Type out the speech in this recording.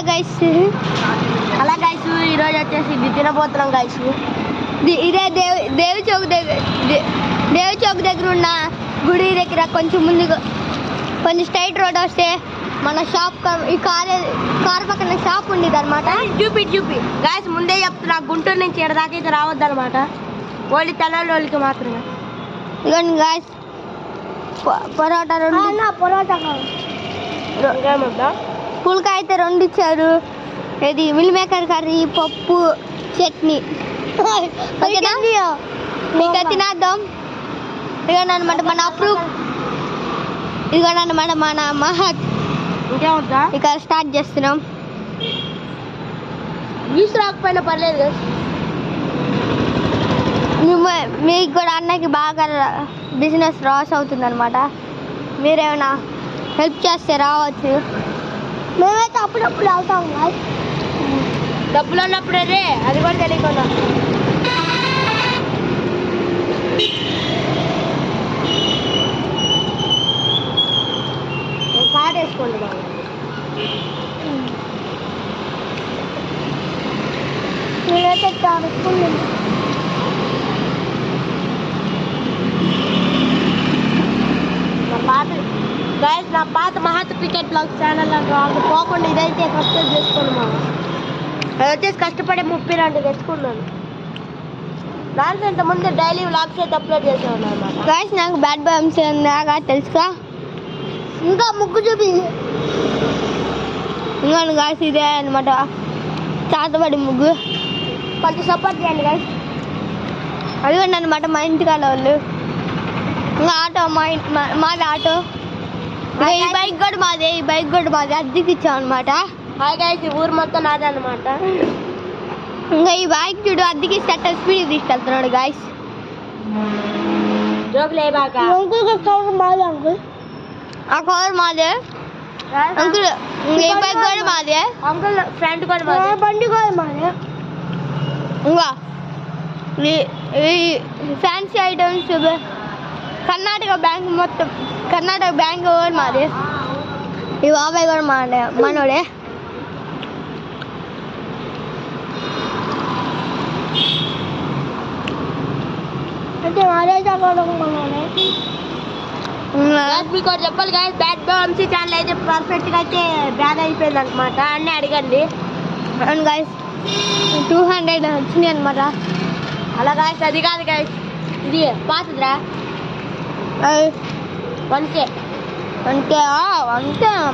అలా గైస్ ఈరోజు వచ్చేసి ఇది తినబోతున్నాం గైస్. ఇదే దేవి చౌక్ దగ్గర ఉన్న గుడి దగ్గర కొంచెం ముందు కొంచెం స్ట్రైట్ రోడ్ వస్తే మన షాప్ ఈ కార్ పక్కన షాప్ ఉండేది అనమాట. చూపి గైస్ ముందే చెప్తున్నా, గుంటూరు నుంచి ఇక్కడ దాకా అయితే రావద్దు అనమాట, ఓన్లీ తెనాలి వాళ్ళకి మాత్రమే. ఇదిగోండి గైస్ పొరాటా పుల్కా అయితే 2 ఇచ్చారు. ఇది మిల్ మేకర్ కర్రీ, పప్పు, చట్నీ. మీకు తినేద్దాం. ఇదిగోండి అనమాట మన అప్రూవ్. ఇదిగోండి అనమాట మన మహత్. ఇక స్టార్ట్ చేస్తున్నాం. న్యూస్ రాకపోయినా పర్లేదు. మీకు కూడా అన్నకి బాగా బిజినెస్ లాస్ అవుతుంది అనమాట. మీరేమైనా హెల్ప్ చేస్తే రావచ్చు. మేమైతే అప్పుడప్పుడు అవుతాం కదా, డబ్బులు ఉన్నప్పుడే రే, అది కూడా తెలియకుండా. కార్డ్ వేసుకోండి బాగా. మేమైతే వేసుకుంటాం. నా పాత మహత్ క్రికెట్ బ్లాగ్ ఛానల్ వాళ్ళు పోకుండా ఇదైతే సబ్స్క్రైబ్ చేసుకోండి. మా అది వచ్చేసి కష్టపడే 32 తెచ్చుకున్నాను. దాంట్లో ఇంతకుముందు డైలీ వ్లాగ్స్ అయితే అప్లోడ్ చేసేవాళ్ళు అనమాట. గైస్ నాకు బ్యాడ్ బాయ్ అంశంగా తెలుసుగా. ఇంకా ముగ్గు చూపి ఇంకోండి గాయస్, ఇదే అనమాట చాతబడి ముగ్గు. కొంచెం సపోర్ట్ చేయండి గైస్. అదిగోండి అనమాట మా ఇంటికాడ వాళ్ళు. ఇంకా ఆటో మాది ఆటో. ఈ బైక్ కూడా మాది అద్దెకి ఇచ్చాం అనమాట. హాయ్ గైస్, ఈ ఊరు మొత్తం నాదే అనమాట. ఇంకా ఈ బైక్ చూడు అద్దెకి ఇస్తే స్పీడ్ తీసుకెళ్తున్నాడు గైస్. జోకులే బాగా. ఆ కార్ మాదే అంకుల్. ఈ బైక్ కూడా మాదే అంకుల్. ఫ్రంట్ కూడా మాదే, బండి కూడా మాదే. ఇంకా ఈ ఫ్యాన్సీ ఐటమ్స్ కర్ణాటక బ్యాంక్ మొత్తం కూడా మాది. ఈ బాబాయ్ కూడా మనోడే. అంటే మీకు చెప్పాలి guys, bad boy Vamsi channel అయితే పర్ఫెక్ట్గా అయితే బ్యాన్ అయిపోయింది అనమాట. అన్నీ అడగండి. అవును గాయస్, 200 వచ్చినాయి అనమాట. అలా గాయస్ అది కాదు గాయస్, ఇది పాతదిరా. 1K అంతే